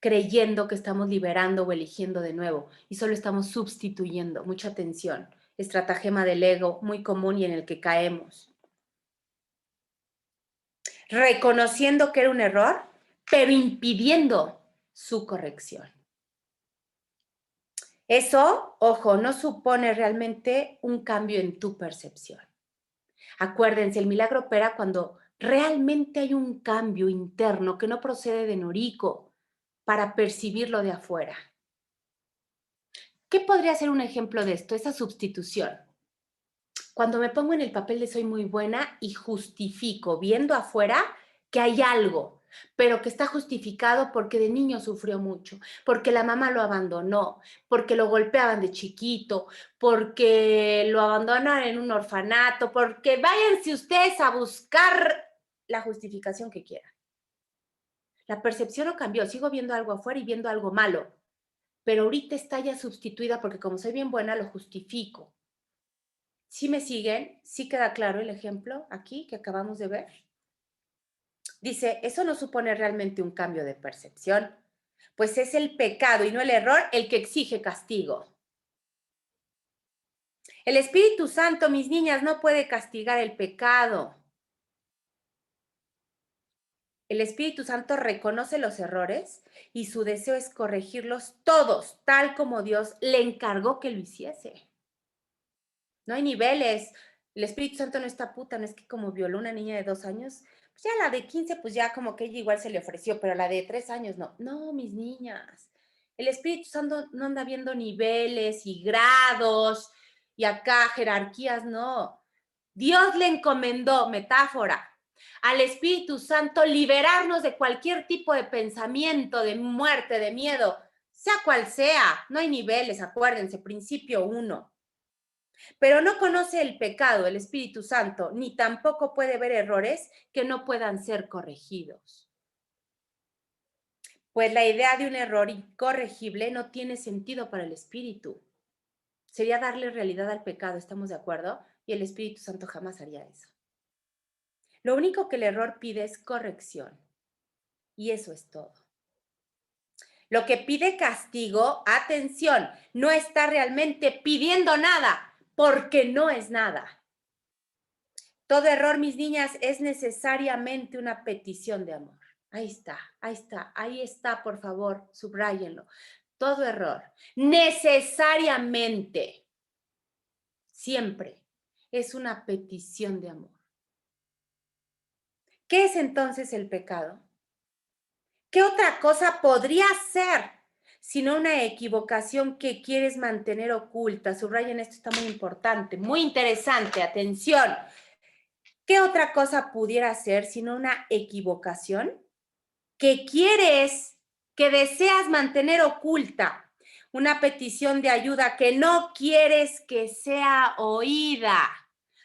creyendo que estamos liberando o eligiendo de nuevo y solo estamos sustituyendo. Mucha atención, estratagema del ego muy común y en el que caemos. Reconociendo que era un error, pero impidiendo su corrección. Eso, ojo, no supone realmente un cambio en tu percepción. Acuérdense, el milagro opera cuando realmente hay un cambio interno que no procede de Noriko para percibirlo de afuera. ¿Qué podría ser un ejemplo de esto? Esa sustitución. Cuando me pongo en el papel de soy muy buena y justifico viendo afuera que hay algo, pero que está justificado porque de niño sufrió mucho, porque la mamá lo abandonó, porque lo golpeaban de chiquito, porque lo abandonaron en un orfanato, porque váyanse ustedes a buscar la justificación que quieran. La percepción no cambió, sigo viendo algo afuera y viendo algo malo, pero ahorita está ya sustituida porque como soy bien buena lo justifico. ¿Sí me siguen? ¿Sí queda claro el ejemplo aquí que acabamos de ver? Dice, eso no supone realmente un cambio de percepción, pues es el pecado y no el error el que exige castigo. El Espíritu Santo, mis niñas, no puede castigar el pecado. El Espíritu Santo reconoce los errores y su deseo es corregirlos todos, tal como Dios le encargó que lo hiciese. No hay niveles. El Espíritu Santo no está puta, no es que como violó una niña de 2 años, pues ya la de 15, pues ya como que ella igual se le ofreció, pero la de 3 años no. No, mis niñas. El Espíritu Santo no anda viendo niveles y grados y acá jerarquías, no. Dios le encomendó, metáfora, al Espíritu Santo liberarnos de cualquier tipo de pensamiento, de muerte, de miedo, sea cual sea. No hay niveles, acuérdense, principio 1. Pero no conoce el pecado, el Espíritu Santo, ni tampoco puede ver errores que no puedan ser corregidos. Pues la idea de un error incorregible no tiene sentido para el Espíritu. Sería darle realidad al pecado, ¿estamos de acuerdo? Y el Espíritu Santo jamás haría eso. Lo único que el error pide es corrección. Y eso es todo. Lo que pide castigo, atención, no está realmente pidiendo nada, porque no es nada. Todo error, mis niñas, es necesariamente una petición de amor. Ahí está, por favor, subráyenlo. Todo error, necesariamente, siempre, es una petición de amor. ¿Qué es entonces el pecado? ¿Qué otra cosa podría ser sino una equivocación que quieres mantener oculta? Subrayen, esto está muy importante, muy interesante, atención. ¿Qué otra cosa pudiera ser sino una equivocación que quieres, que deseas mantener oculta? Una petición de ayuda que no quieres que sea oída.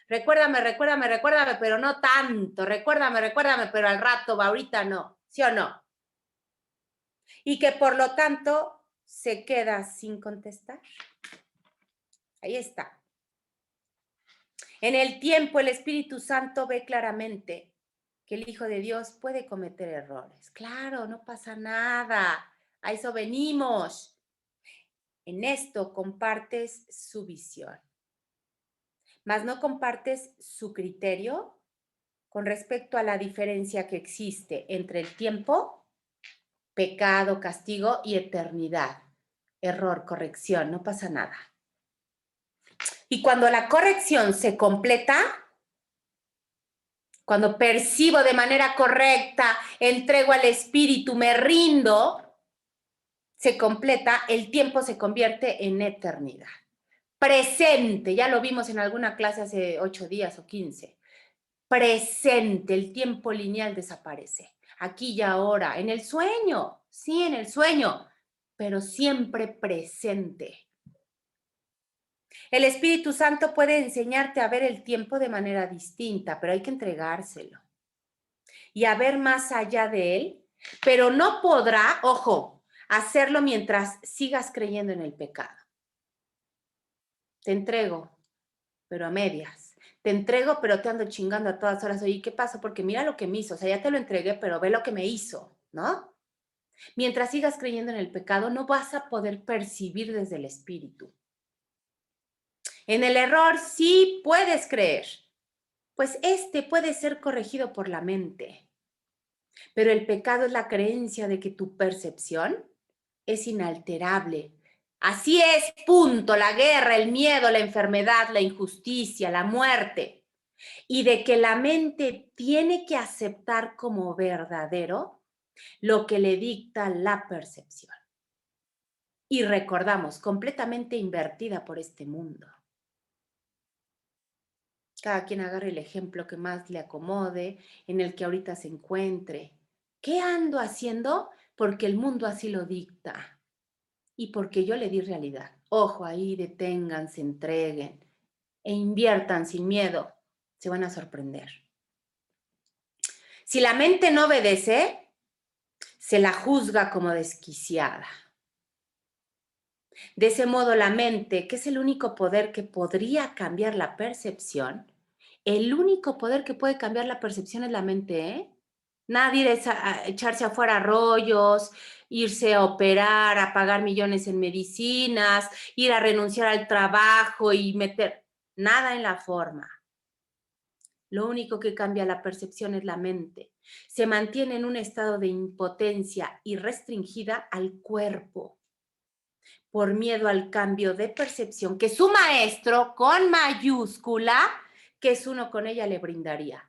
Recuérdame, pero no tanto. Recuérdame, pero al rato, ahorita no. ¿Sí o no? Y que por lo tanto se queda sin contestar. Ahí está. En el tiempo el Espíritu Santo ve claramente que el Hijo de Dios puede cometer errores. Claro, no pasa nada. A eso venimos. En esto compartes su visión, mas no compartes su criterio con respecto a la diferencia que existe entre el tiempo, pecado, castigo y eternidad. Error, corrección, no pasa nada. Y cuando la corrección se completa, cuando percibo de manera correcta, entrego al Espíritu, me rindo, se completa, el tiempo se convierte en eternidad. Presente, ya lo vimos en alguna clase hace 8 días o 15. Presente, el tiempo lineal desaparece. Aquí y ahora, en el sueño, sí, en el sueño, pero siempre presente. El Espíritu Santo puede enseñarte a ver el tiempo de manera distinta, pero hay que entregárselo y a ver más allá de él, pero no podrá, ojo, hacerlo mientras sigas creyendo en el pecado. Te entrego, pero a medias. Te entrego, pero te ando chingando a todas horas. Oye, ¿qué pasa? Porque mira lo que me hizo. O sea, ya te lo entregué, pero ve lo que me hizo, ¿no? Mientras sigas creyendo en el pecado, no vas a poder percibir desde el Espíritu. En el error sí puedes creer, pues este puede ser corregido por la mente. Pero el pecado es la creencia de que tu percepción es inalterable. Así es, punto. La guerra, el miedo, la enfermedad, la injusticia, la muerte. Y de que la mente tiene que aceptar como verdadero lo que le dicta la percepción. Y recordamos, completamente invertida por este mundo. Cada quien agarre el ejemplo que más le acomode, en el que ahorita se encuentre. ¿Qué ando haciendo? Porque el mundo así lo dicta y porque yo le di realidad. Ojo ahí, deténganse, entreguen e inviertan sin miedo. Se van a sorprender. Si la mente no obedece, se la juzga como desquiciada. De ese modo, la mente, que es el único poder que podría cambiar la percepción, el único poder que puede cambiar la percepción es la mente, ¿eh? Nadie de echarse afuera rollos, irse a operar, a pagar millones en medicinas, ir a renunciar al trabajo y meter nada en la forma. Lo único que cambia la percepción es la mente. Se mantiene en un estado de impotencia y restringida al cuerpo por miedo al cambio de percepción que su maestro, con mayúscula, que es uno con ella, le brindaría.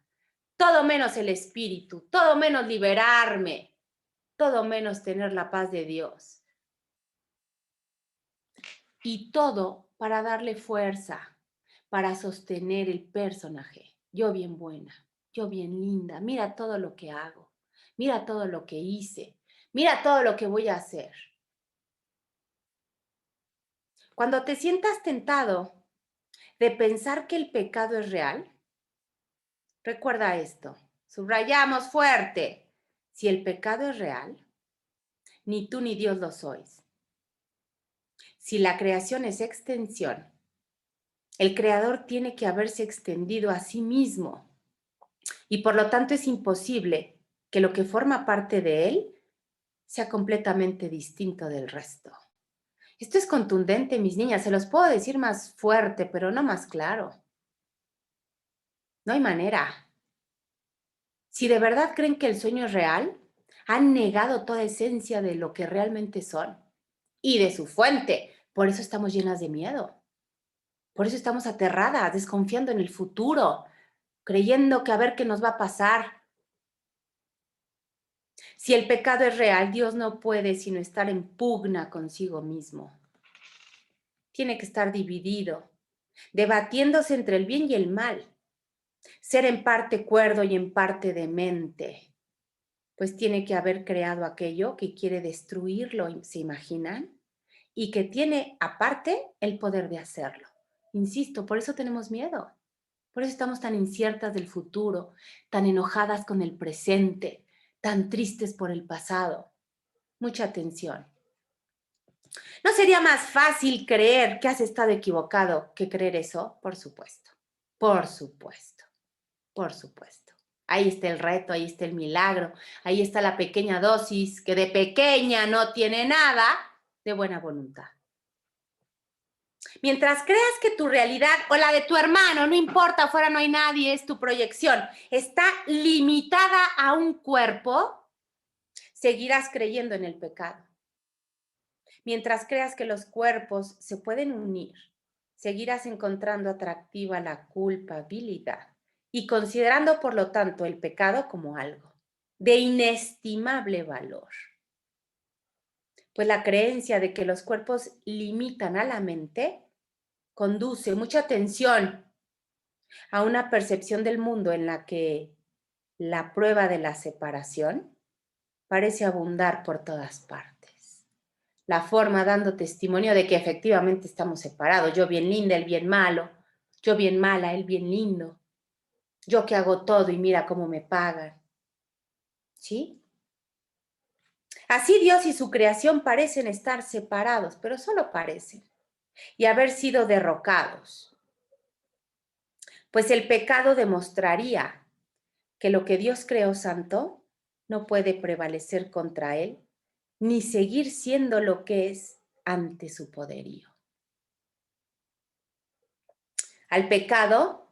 Todo menos el espíritu, todo menos liberarme, todo menos tener la paz de Dios. Y todo para darle fuerza, para sostener el personaje. Yo bien buena, yo bien linda, mira todo lo que hago, mira todo lo que hice, mira todo lo que voy a hacer. Cuando te sientas tentado de pensar que el pecado es real, recuerda esto, subrayamos fuerte, si el pecado es real, ni tú ni Dios lo sois. Si la creación es extensión El Creador tiene que haberse extendido a sí mismo y por lo tanto es imposible que lo que forma parte de él sea completamente distinto del resto. Esto es contundente, mis niñas, se los puedo decir más fuerte, pero no más claro. No hay manera. Si de verdad creen que el sueño es real, han negado toda esencia de lo que realmente son y de su fuente. Por eso estamos llenas de miedo. Por eso estamos aterradas, desconfiando en el futuro, creyendo que a ver qué nos va a pasar. Si el pecado es real, Dios no puede sino estar en pugna consigo mismo. Tiene que estar dividido, debatiéndose entre el bien y el mal. Ser en parte cuerdo y en parte demente, pues tiene que haber creado aquello que quiere destruirlo, ¿se imaginan? Y que tiene aparte el poder de hacerlo. Insisto, por eso tenemos miedo. Por eso estamos tan inciertas del futuro, tan enojadas con el presente, tan tristes por el pasado. Mucha atención. ¿No sería más fácil creer que has estado equivocado que creer eso? Por supuesto, por supuesto, por supuesto. Ahí está el reto, ahí está el milagro, ahí está la pequeña dosis que de pequeña no tiene nada de buena voluntad. Mientras creas que tu realidad o la de tu hermano, no importa, afuera no hay nadie, es tu proyección, está limitada a un cuerpo, seguirás creyendo en el pecado. Mientras creas que los cuerpos se pueden unir, seguirás encontrando atractiva la culpabilidad y considerando, por lo tanto, el pecado como algo de inestimable valor. Pues la creencia de que los cuerpos limitan a la mente conduce mucha atención a una percepción del mundo en la que la prueba de la separación parece abundar por todas partes. La forma dando testimonio de que efectivamente estamos separados. Yo bien linda, él bien malo. Yo bien mala, él bien lindo. Yo que hago todo y mira cómo me pagan. ¿Sí? Así Dios y su creación parecen estar separados, pero solo parecen, y haber sido derrocados. Pues el pecado demostraría que lo que Dios creó santo no puede prevalecer contra él, ni seguir siendo lo que es ante su poderío. Al pecado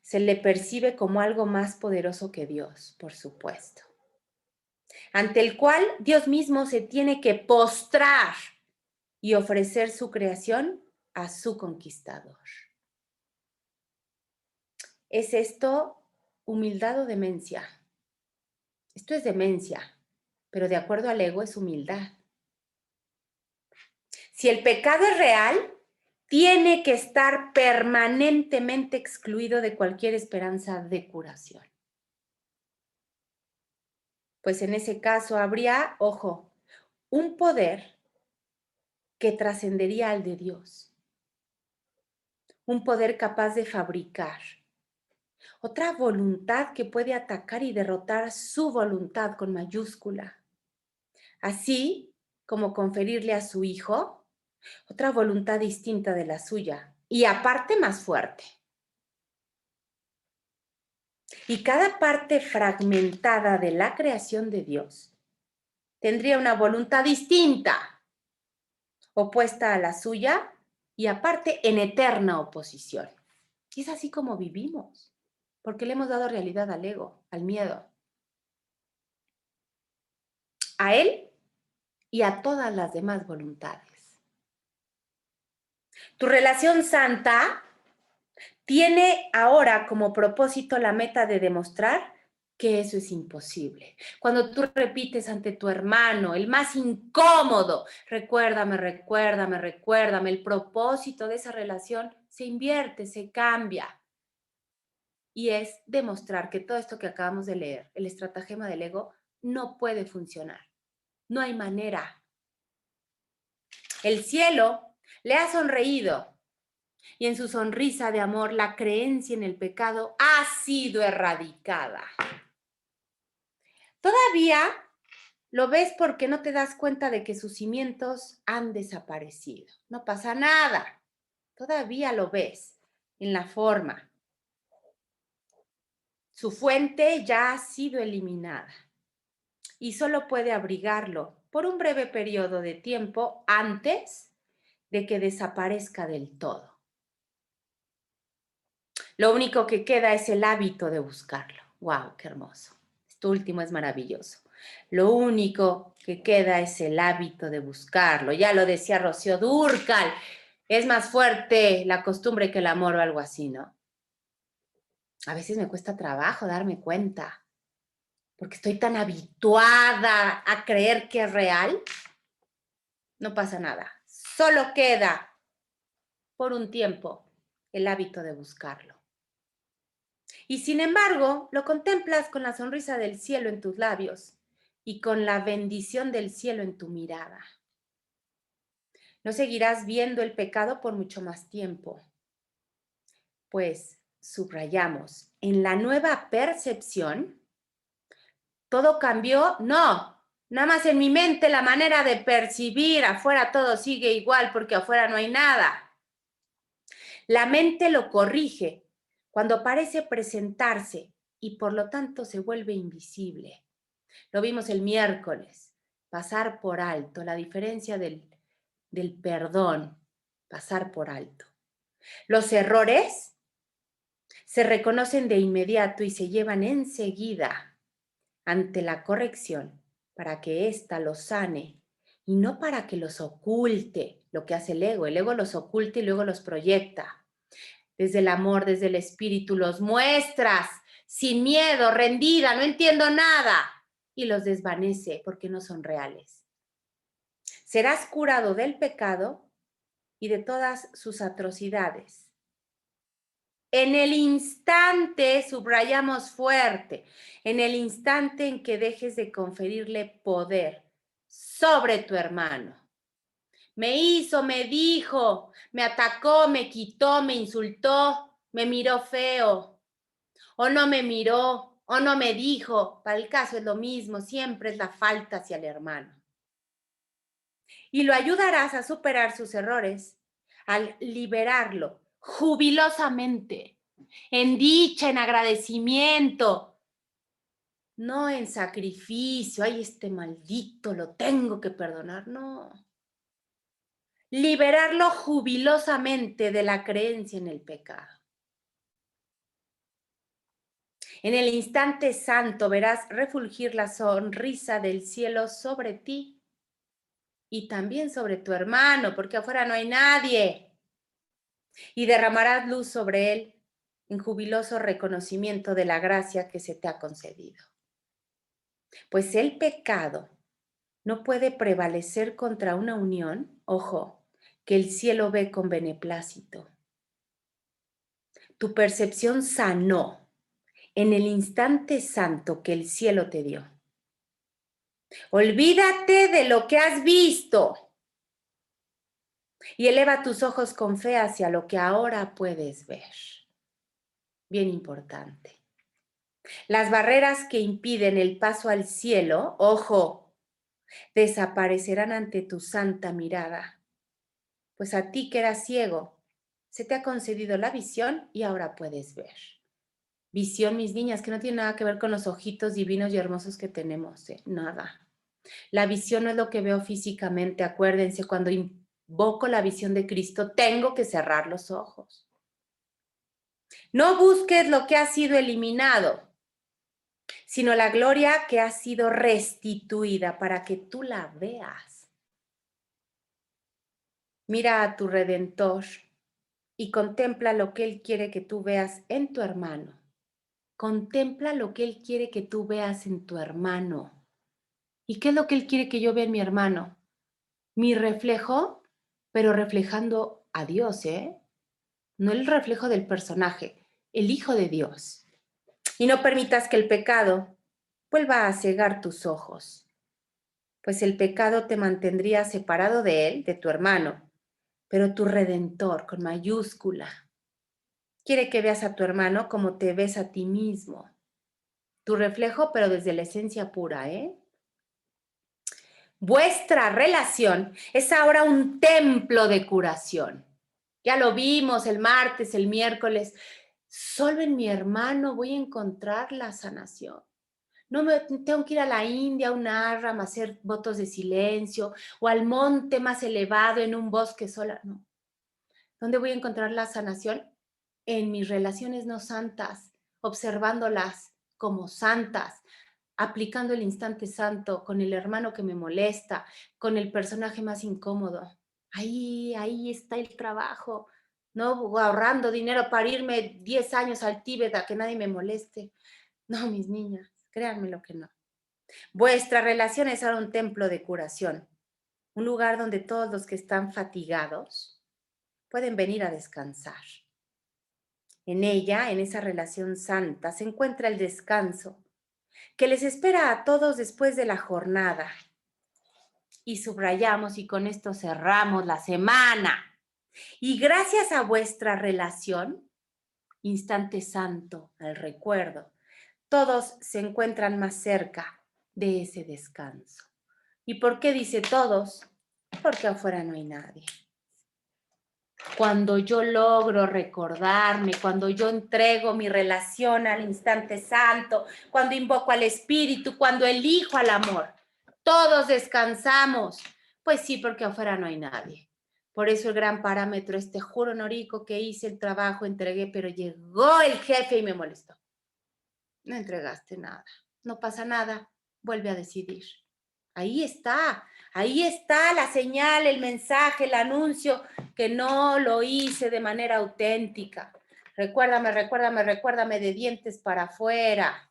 se le percibe como algo más poderoso que Dios, por supuesto, ante el cual Dios mismo se tiene que postrar y ofrecer su creación a su conquistador. ¿Es esto humildad o demencia? Esto es demencia, pero de acuerdo al ego es humildad. Si el pecado es real, tiene que estar permanentemente excluido de cualquier esperanza de curación. Pues en ese caso habría, ojo, un poder que trascendería al de Dios. Un poder capaz de fabricar. Otra voluntad que puede atacar y derrotar su voluntad con mayúscula. Así como conferirle a su hijo otra voluntad distinta de la suya y aparte más fuerte. Y cada parte fragmentada de la creación de Dios tendría una voluntad distinta, opuesta a la suya y aparte en eterna oposición. Y es así como vivimos, porque le hemos dado realidad al ego, al miedo, a él y a todas las demás voluntades. Tu relación santa tiene ahora como propósito la meta de demostrar que eso es imposible. Cuando tú repites ante tu hermano, el más incómodo, recuérdame, recuérdame, recuérdame, el propósito de esa relación se invierte, se cambia. Y es demostrar que todo esto que acabamos de leer, el estratagema del ego, no puede funcionar. No hay manera. El cielo le ha sonreído y en su sonrisa de amor la creencia en el pecado ha sido erradicada. Todavía lo ves porque no te das cuenta de que sus cimientos han desaparecido. No pasa nada. Todavía lo ves. en la forma. Su fuente ya ha sido eliminada y solo puede abrigarlo por un breve periodo de tiempo antes de que desaparezca del todo. Lo único que queda es el hábito de buscarlo. ¡Wow! ¡Qué hermoso! Esto último es maravilloso. Lo único que queda es el hábito de buscarlo. Ya lo decía Rocío Dúrcal. Es más fuerte la costumbre que el amor o algo así, ¿no? A veces me cuesta trabajo darme cuenta, porque estoy tan habituada a creer que es real. No pasa nada. Solo queda por un tiempo el hábito de buscarlo. Y sin embargo, lo contemplas con la sonrisa del cielo en tus labios y con la bendición del cielo en tu mirada. No seguirás viendo el pecado por mucho más tiempo, pues, subrayamos, en la nueva percepción, ¿todo cambió? No, nada más en mi mente la manera de percibir, afuera todo sigue igual porque afuera no hay nada. La mente lo corrige cuando parece presentarse y por lo tanto se vuelve invisible. Lo vimos el miércoles, pasar por alto, la diferencia del perdón, pasar por alto. Los errores se reconocen de inmediato y se llevan enseguida ante la corrección para que ésta los sane y no para que los oculte, lo que hace el ego. El ego los oculta y luego los proyecta. Desde el amor, desde el espíritu, los muestras sin miedo, rendida, no entiendo nada, y los desvanece porque no son reales. Serás curado del pecado y de todas sus atrocidades. En el instante, subrayamos fuerte, en el instante en que dejes de conferirle poder sobre tu hermano. Me hizo, me dijo, me atacó, me quitó, me insultó, me miró feo, o no me miró, o no me dijo. Para el caso es lo mismo, siempre es la falta hacia el hermano. Y lo ayudarás a superar sus errores al liberarlo jubilosamente, en dicha, en agradecimiento, no en sacrificio. Ay, este maldito lo tengo que perdonar, no. Liberarlo jubilosamente de la creencia en el pecado. En el instante santo verás refulgir la sonrisa del cielo sobre ti y también sobre tu hermano, porque afuera no hay nadie. Y derramarás luz sobre él en jubiloso reconocimiento de la gracia que se te ha concedido. Pues el pecado no puede prevalecer contra una unión, ojo, que el cielo ve con beneplácito. Tu percepción sanó en el instante santo que el cielo te dio. Olvídate de lo que has visto y eleva tus ojos con fe hacia lo que ahora puedes ver. Bien importante. Las barreras que impiden el paso al cielo, ojo, desaparecerán ante tu santa mirada. Pues a ti que eras ciego, se te ha concedido la visión y ahora puedes ver. Visión, mis niñas, que no tiene nada que ver con los ojitos divinos y hermosos que tenemos, nada. La visión no es lo que veo físicamente. Acuérdense, cuando invoco la visión de Cristo, tengo que cerrar los ojos. No busques lo que ha sido eliminado, sino la gloria que ha sido restituida para que tú la veas. Mira a tu Redentor y contempla lo que Él quiere que tú veas en tu hermano. Contempla lo que Él quiere que tú veas en tu hermano. ¿Y qué es lo que Él quiere que yo vea en mi hermano? Mi reflejo, pero reflejando a Dios, No el reflejo del personaje, el Hijo de Dios. Y no permitas que el pecado vuelva a cegar tus ojos, pues el pecado te mantendría separado de Él, de tu hermano, pero tu Redentor, con mayúscula, quiere que veas a tu hermano como te ves a ti mismo. Tu reflejo, pero desde la esencia pura, Vuestra relación es ahora un templo de curación. Ya lo vimos el martes, el miércoles. Solo en mi hermano voy a encontrar la sanación. No me tengo que ir a la India, a un ashram, a hacer votos de silencio, o al monte más elevado en un bosque sola. No. ¿Dónde voy a encontrar la sanación? En mis relaciones no santas, observándolas como santas, aplicando el instante santo con el hermano que me molesta, con el personaje más incómodo. Ahí está el trabajo, no ahorrando dinero para irme 10 años al Tíbet a que nadie me moleste. No, mis niñas, créanme lo que no. Vuestra relación es ahora un templo de curación, un lugar donde todos los que están fatigados pueden venir a descansar. En ella, en esa relación santa, se encuentra el descanso que les espera a todos después de la jornada. Y subrayamos y con esto cerramos la semana. Y gracias a vuestra relación, instante santo, al recuerdo, todos se encuentran más cerca de ese descanso. ¿Y por qué dice todos? Porque afuera no hay nadie. Cuando yo logro recordarme, cuando yo entrego mi relación al instante santo, cuando invoco al espíritu, cuando elijo al amor, todos descansamos. Pues sí, porque afuera no hay nadie. Por eso el gran parámetro es, te juro, Noriko, que hice el trabajo, entregué, pero llegó el jefe y me molestó. No entregaste nada, no pasa nada, vuelve a decidir. Ahí está la señal, el mensaje, el anuncio, que no lo hice de manera auténtica. Recuérdame de dientes para afuera.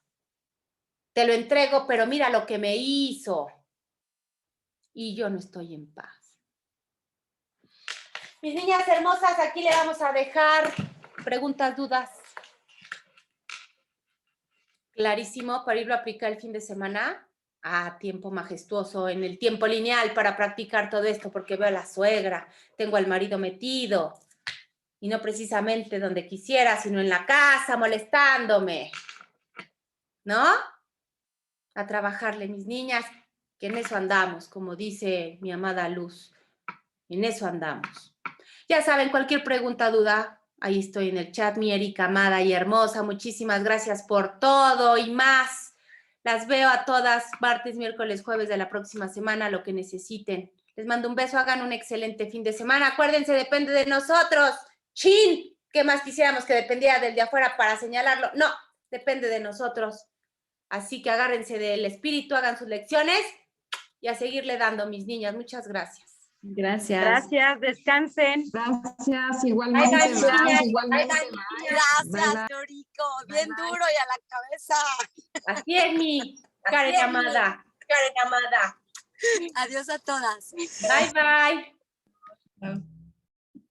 Te lo entrego, pero mira lo que me hizo. Y yo no estoy en paz. Mis niñas hermosas, aquí le vamos a dejar preguntas, dudas. Clarísimo para irlo a aplicar el fin de semana. Tiempo majestuoso en el tiempo lineal para practicar todo esto, porque veo a la suegra, tengo al marido metido, y no precisamente donde quisiera, sino en la casa, molestándome, ¿no? A trabajarle, mis niñas, que en eso andamos, como dice mi amada Luz, en eso andamos. Ya saben, cualquier pregunta, duda, ahí estoy en el chat, mi Erika amada y hermosa, muchísimas gracias por todo y más. Las veo a todas martes, miércoles, jueves de la próxima semana, lo que necesiten. Les mando un beso, hagan un excelente fin de semana. Acuérdense, depende de nosotros. ¡Chin! ¿Qué más quisiéramos que dependiera del de afuera para señalarlo? No, depende de nosotros. Así que agárrense del espíritu, hagan sus lecciones y a seguirle dando, mis niñas. Muchas gracias.
Gracias.
Gracias, descansen.
Gracias, igualmente.
Bye, bye, niñas.
Igualmente.
Bye, bye,
Gracias, Noriko. Bien
Bye, bye.
duro y a la cabeza.
Así es, mi Karen amada. Karen amada.
Adiós a todas.
Bye, bye.